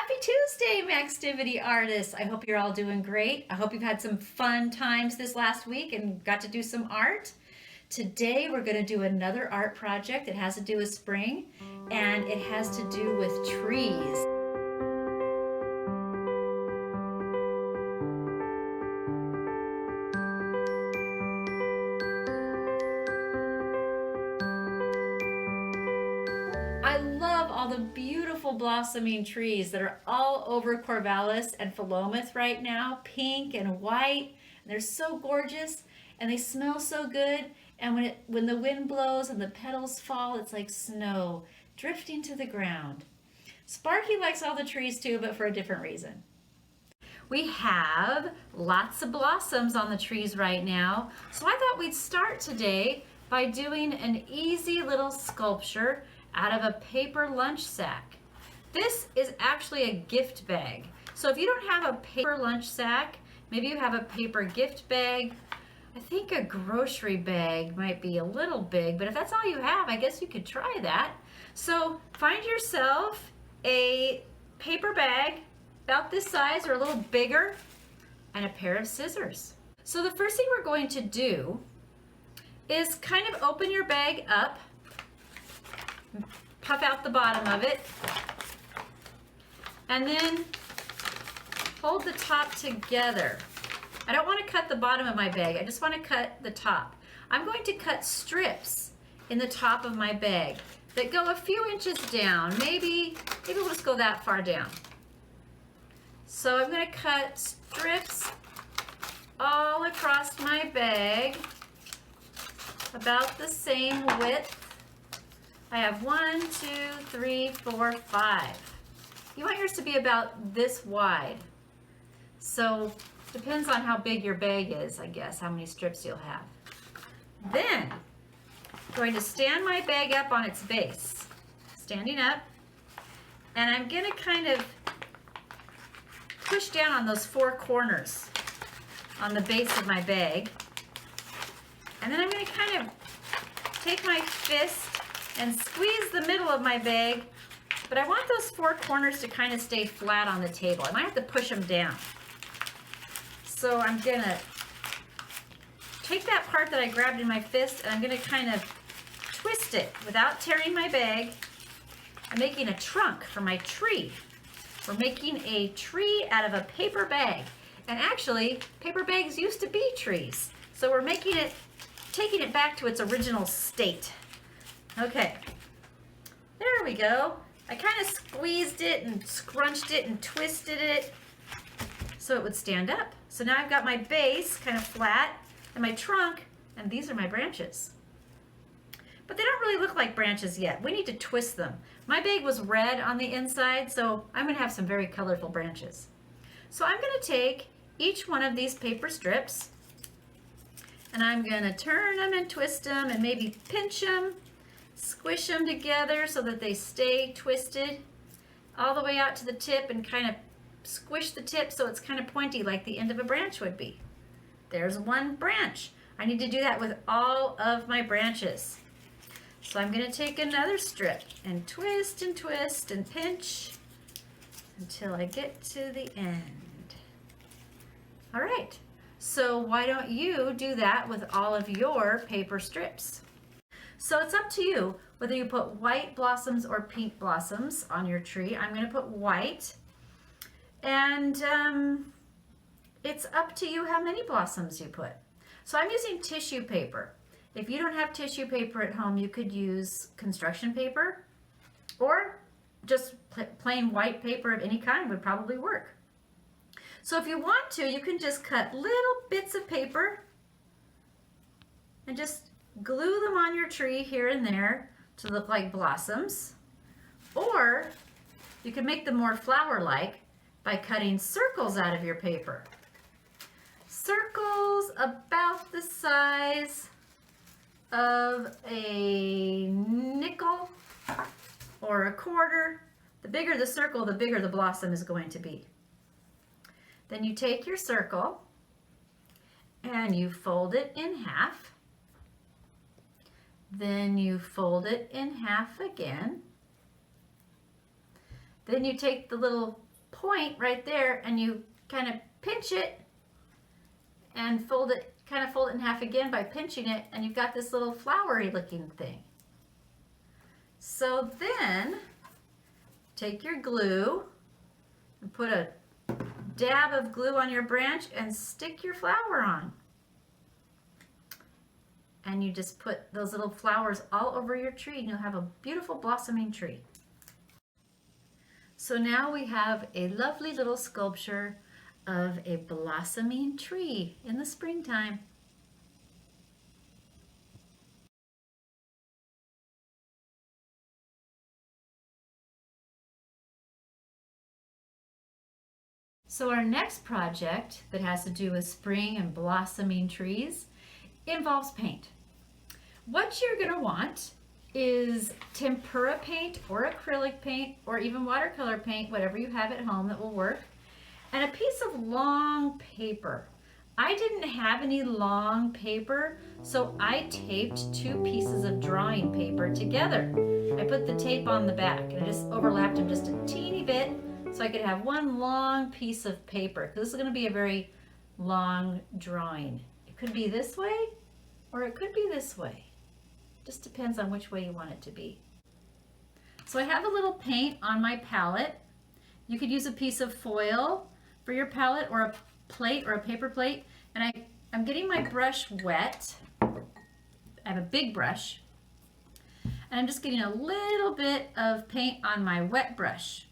Happy Tuesday, Maxtivity artists. I hope you're all doing great. I hope you've had some fun times this last week and got to do some art. Today we're going to do another art project. It has to do with spring and it has to do with trees. I love all the beautiful blossoming trees that are all over Corvallis and Philomath right now, pink and white. And they're so gorgeous and they smell so good. And when the wind blows and the petals fall, it's like snow drifting to the ground. Sparky likes all the trees too, but for a different reason. We have lots of blossoms on the trees right now. So I thought we'd start today by doing an easy little sculpture out of a paper lunch sack. This is actually a gift bag. So if you don't have a paper lunch sack, maybe you have a paper gift bag. I think a grocery bag might be a little big, but if that's all you have, I guess you could try that. So find yourself a paper bag about this size or a little bigger and a pair of scissors. So the first thing we're going to do is kind of open your bag up, puff out the bottom of it, and then hold the top together. I don't want to cut the bottom of my bag, I just want to cut the top. I'm going to cut strips in the top of my bag that go a few inches down. Maybe we'll just go that far down. So I'm going to cut strips all across my bag, about the same width. I have 1, 2, 3, 4, 5. You want yours to be about this wide. So depends on how big your bag is, I guess, how many strips you'll have. Then I'm going to stand my bag up on its base, standing up, and I'm going to kind of push down on those 4 corners on the base of my bag. And then I'm going to kind of take my fist and squeeze the middle of my bag, but I want those 4 corners to kind of stay flat on the table. I might have to push them down. So I'm going to take that part that I grabbed in my fist and I'm going to kind of twist it without tearing my bag. I'm making a trunk for my tree. We're making a tree out of a paper bag. And actually, paper bags used to be trees. So we're taking it back to its original state. Okay, there we go. I kind of squeezed it and scrunched it and twisted it so it would stand up. So now I've got my base kind of flat and my trunk, and these are my branches. But they don't really look like branches yet. We need to twist them. My bag was red on the inside, so I'm gonna have some very colorful branches. So I'm gonna take each one of these paper strips and I'm gonna turn them and twist them and maybe pinch them, squish them together so that they stay twisted all the way out to the tip and kind of squish the tip so it's kind of pointy like the end of a branch would be. There's one branch. I need to do that with all of my branches. So I'm going to take another strip and twist and pinch until I get to the end. All right, so why don't you do that with all of your paper strips? So it's up to you whether you put white blossoms or pink blossoms on your tree. I'm going to put white. And it's up to you how many blossoms you put. So I'm using tissue paper. If you don't have tissue paper at home, you could use construction paper or just plain white paper of any kind would probably work. So if you want to, you can just cut little bits of paper and just glue them on your tree here and there to look like blossoms. Or you can make them more flower-like by cutting circles out of your paper. Circles about the size of a nickel or a quarter. The bigger the circle, the bigger the blossom is going to be. Then you take your circle and you fold it in half. Then you fold it in half again. Then you take the little point right there, and you kind of pinch it and fold it, kind of fold it in half again by pinching it, and you've got this little flowery looking thing. So then take your glue and put a dab of glue on your branch and stick your flower on. And you just put those little flowers all over your tree, and you'll have a beautiful blossoming tree. So now we have a lovely little sculpture of a blossoming tree in the springtime. So our next project that has to do with spring and blossoming trees involves paint. What you're going to want is tempera paint or acrylic paint or even watercolor paint, whatever you have at home that will work, and a piece of long paper. I didn't have any long paper, so I taped 2 pieces of drawing paper together. I put the tape on the back and I just overlapped them just a teeny bit so I could have one long piece of paper, because this is going to be a very long drawing. It could be this way or it could be this way. Just depends on which way you want it to be. So I have a little paint on my palette. You could use a piece of foil for your palette, or a plate or a paper plate. And I'm getting my brush wet. I have a big brush. And I'm just getting a little bit of paint on my wet brush.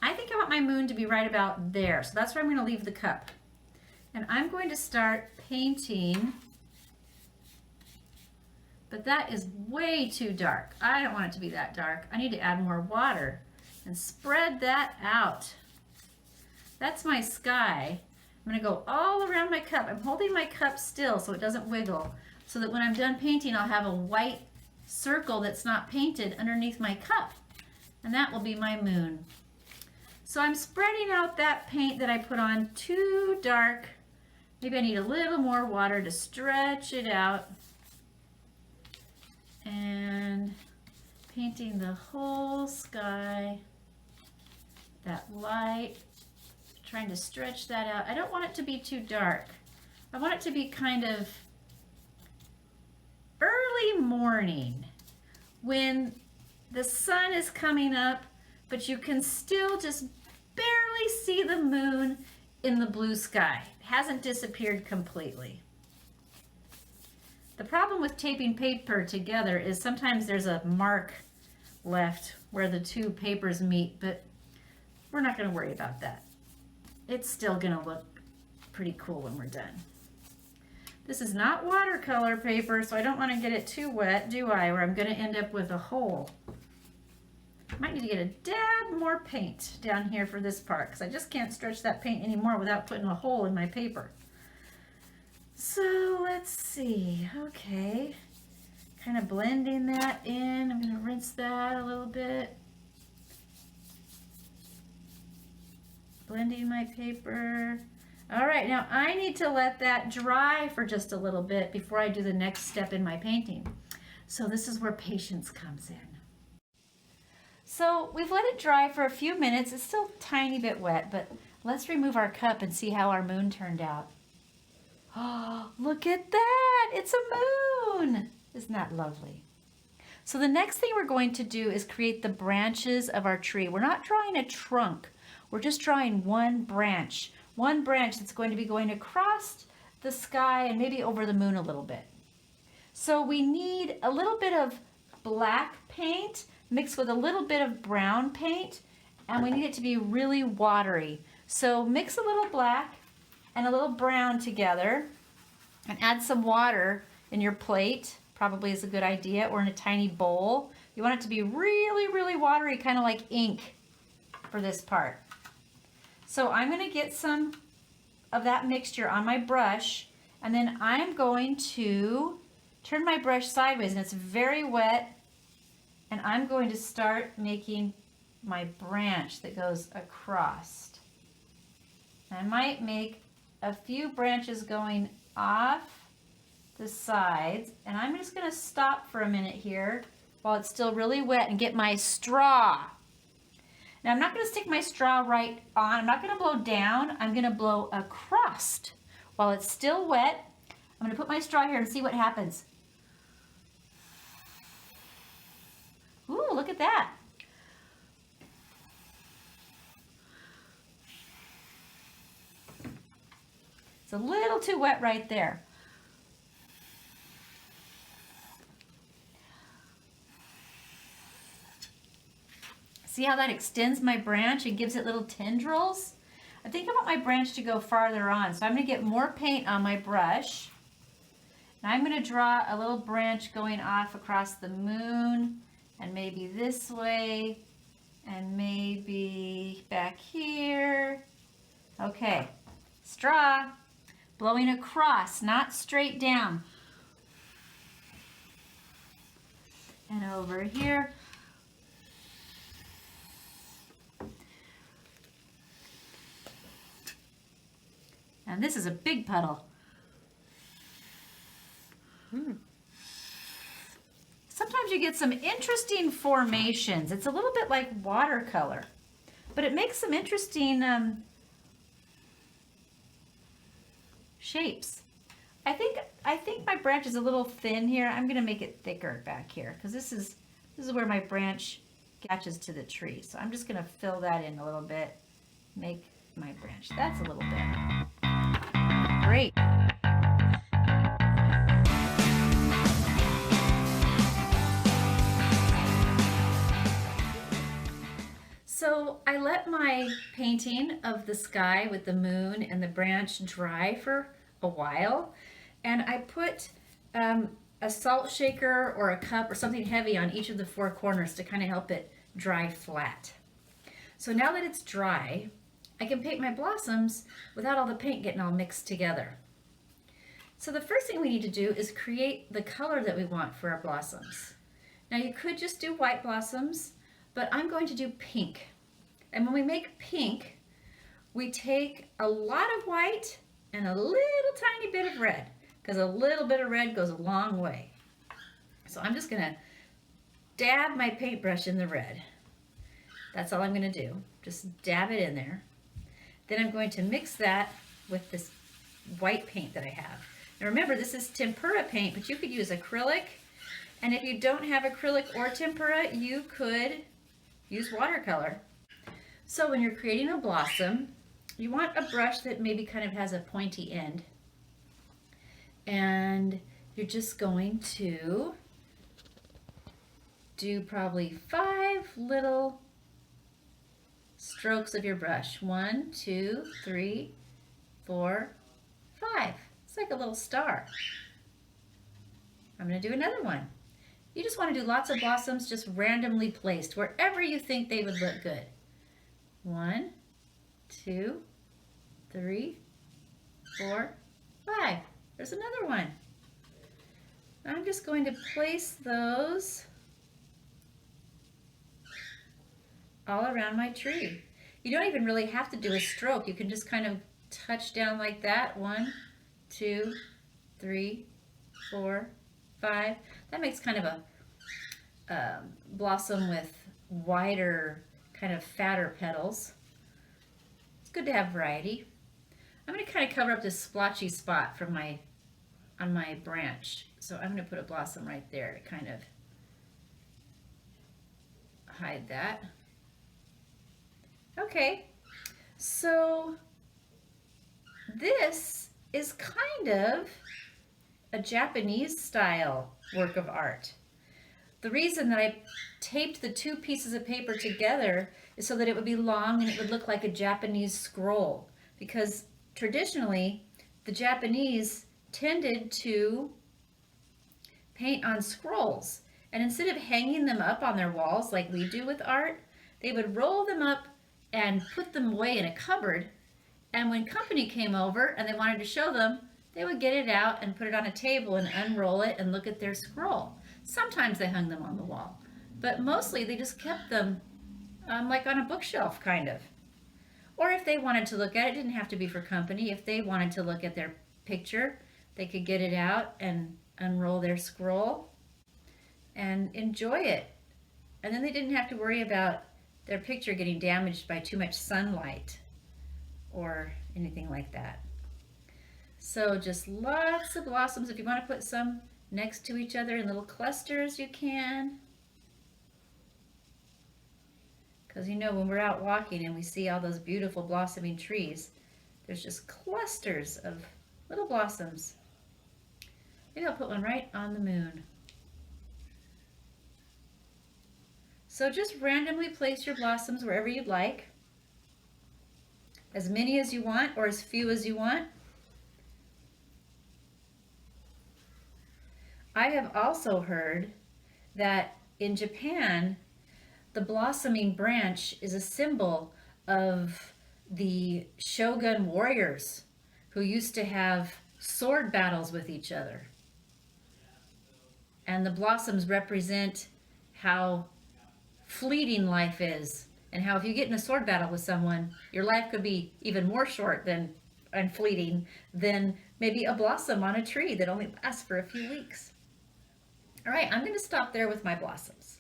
I think I want my moon to be right about there. So that's where I'm going to leave the cup. And I'm going to start painting. But that is way too dark. I don't want it to be that dark. I need to add more water and spread that out. That's my sky. I'm going to go all around my cup. I'm holding my cup still so it doesn't wiggle, so that when I'm done painting, I'll have a white circle that's not painted underneath my cup. And that will be my moon. So I'm spreading out that paint that I put on too dark. Maybe I need a little more water to stretch it out. And painting the whole sky, that light, trying to stretch that out. I don't want it to be too dark. I want it to be kind of early morning when the sun is coming up, but you can still just barely see the moon in the blue sky. It hasn't disappeared completely. The problem with taping paper together is sometimes there's a mark left where the 2 papers meet, but we're not going to worry about that. It's still going to look pretty cool when we're done. This is not watercolor paper, so I don't want to get it too wet, do I? Or I'm going to end up with a hole. Might need to get a dab more paint down here for this part, because I just can't stretch that paint anymore without putting a hole in my paper. So let's see, okay, kind of blending that in. I'm going to rinse that a little bit. Blending my paper. All right, now I need to let that dry for just a little bit before I do the next step in my painting. So this is where patience comes in. So we've let it dry for a few minutes. It's still a tiny bit wet, but let's remove our cup and see how our moon turned out. Oh, look at that! It's a moon! Isn't that lovely? So the next thing we're going to do is create the branches of our tree. We're not drawing a trunk. We're just drawing one branch that's going to be going across the sky and maybe over the moon a little bit. So we need a little bit of black paint mixed with a little bit of brown paint, and we need it to be really watery. So mix a little black and a little brown together and add some water in your plate, probably is a good idea, or in a tiny bowl. You want it to be really, really watery, kind of like ink for this part. So I'm going to get some of that mixture on my brush, and then I'm going to turn my brush sideways, and it's very wet, and I'm going to start making my branch that goes across. I might make a few branches going off the sides, and I'm just going to stop for a minute here while it's still really wet and get my straw. Now I'm not going to stick my straw right on. I'm not going to blow down. I'm going to blow across. While it's still wet, I'm going to put my straw here and see what happens. Ooh, look at that. It's a little too wet right there. See how that extends my branch and gives it little tendrils? I think I want my branch to go farther on, so I'm going to get more paint on my brush. Now I'm going to draw a little branch going off across the moon, and maybe this way, and maybe back here. Okay, straw, blowing across, not straight down. And over here. And this is a big puddle. Sometimes you get some interesting formations. It's a little bit like watercolor, but it makes some interesting shapes. I think my branch is a little thin here. I'm gonna make it thicker back here because this is where my branch attaches to the tree. So I'm just gonna fill that in a little bit, make my branch. That's a little bit. Great. So I let my painting of the sky with the moon and the branch dry for a while, and I put a salt shaker or a cup or something heavy on each of the four corners to kind of help it dry flat. So now that it's dry, I can paint my blossoms without all the paint getting all mixed together. So the first thing we need to do is create the color that we want for our blossoms. Now you could just do white blossoms, but I'm going to do pink. And when we make pink, we take a lot of white and a little tiny bit of red, because a little bit of red goes a long way. So I'm just gonna dab my paintbrush in the red. That's all I'm gonna do. Just dab it in there. Then I'm going to mix that with this white paint that I have. Now remember, this is tempera paint, but you could use acrylic. And if you don't have acrylic or tempera, you could use watercolor. So when you're creating a blossom, you want a brush that maybe kind of has a pointy end. And you're just going to do probably 5 little strokes of your brush. 1, 2, 3, 4, 5. It's like a little star. I'm going to do another one. You just want to do lots of blossoms just randomly placed wherever you think they would look good. 1, 2, 3, 4, 5. There's another one. I'm just going to place those all around my tree. You don't even really have to do a stroke. You can just kind of touch down like that. 1, 2, 3, 4, 5. That makes kind of a blossom with wider, kind of fatter petals. It's good to have variety. I'm going to kind of cover up this splotchy spot from on my branch. So I'm going to put a blossom right there to kind of hide that. Okay, so this is kind of a Japanese style work of art. The reason that I taped the 2 pieces of paper together is so that it would be long and it would look like a Japanese scroll, because traditionally the Japanese tended to paint on scrolls, and instead of hanging them up on their walls like we do with art, they would roll them up and put them away in a cupboard, and when company came over and they wanted to show them, they would get it out and put it on a table and unroll it and look at their scroll. Sometimes they hung them on the wall, but mostly they just kept them like on a bookshelf kind of. Or if they wanted to look at it, it didn't have to be for company. If they wanted to look at their picture, they could get it out and unroll their scroll and enjoy it. And then they didn't have to worry about their picture getting damaged by too much sunlight or anything like that. So just lots of blossoms. If you want to put some next to each other in little clusters, you can. Because you know, when we're out walking and we see all those beautiful blossoming trees, there's just clusters of little blossoms. Maybe I'll put one right on the moon. So just randomly place your blossoms wherever you'd like. As many as you want or as few as you want. I have also heard that in Japan, the blossoming branch is a symbol of the shogun warriors who used to have sword battles with each other. And the blossoms represent how fleeting life is, and how if you get in a sword battle with someone, your life could be even more short than and fleeting than maybe a blossom on a tree that only lasts for a few weeks. All right, I'm going to stop there with my blossoms.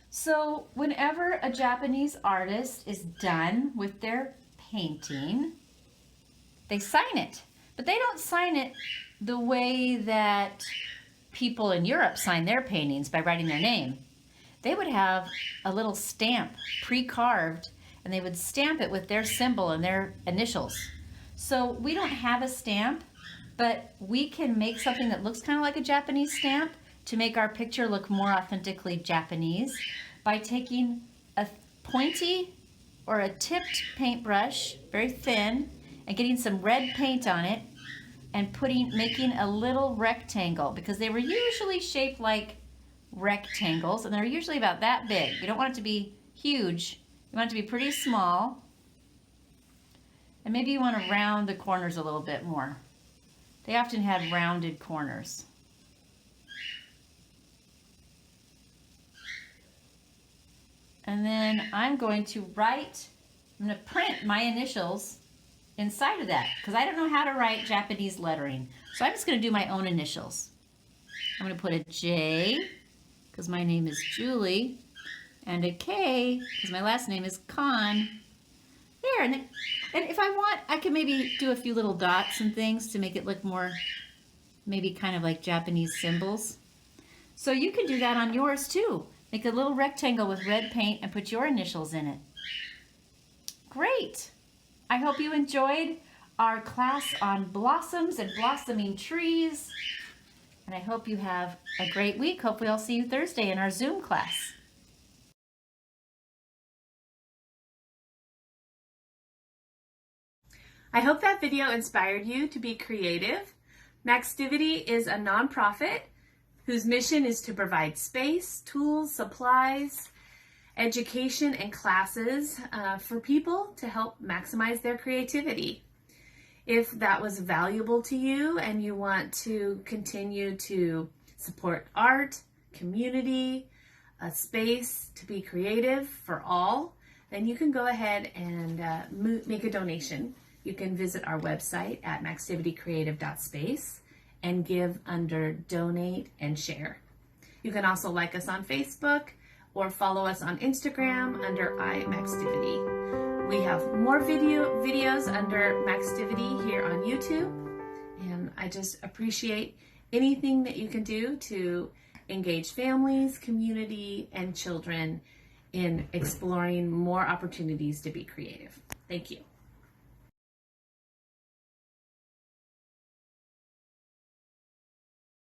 So whenever a Japanese artist is done with their painting, they sign it. But they don't sign it the way that people in Europe sign their paintings, by writing their name. They would have a little stamp pre-carved, and they would stamp it with their symbol and their initials. So we don't have a stamp, but we can make something that looks kind of like a Japanese stamp to make our picture look more authentically Japanese by taking a pointy or a tipped paintbrush, very thin, and getting some red paint on it and making a little rectangle, because they were usually shaped like rectangles and they're usually about that big. You don't want it to be huge. You want it to be pretty small. And maybe you want to round the corners a little bit more. They often had rounded corners. And then I'm going to print my initials inside of that, because I don't know how to write Japanese lettering. So I'm just going to do my own initials. I'm going to put a J, because my name is Julie, and a K, because my last name is Khan. There, and if I want, I can maybe do a few little dots and things to make it look more, maybe kind of like Japanese symbols. So you can do that on yours too. Make a little rectangle with red paint and put your initials in it. Great! I hope you enjoyed our class on blossoms and blossoming trees. And I hope you have a great week. Hopefully I'll see you Thursday in our Zoom class. I hope that video inspired you to be creative. Maxtivity is a nonprofit whose mission is to provide space, tools, supplies, education, and classes for people to help maximize their creativity. If that was valuable to you and you want to continue to support art, community, a space to be creative for all, then you can go ahead and make a donation. You can visit our website at maxtivitycreative.space and give under Donate and Share. You can also like us on Facebook or follow us on Instagram under iMaxtivity. We have more videos under Maxtivity here on YouTube, and I just appreciate anything that you can do to engage families, community, and children in exploring more opportunities to be creative. Thank you.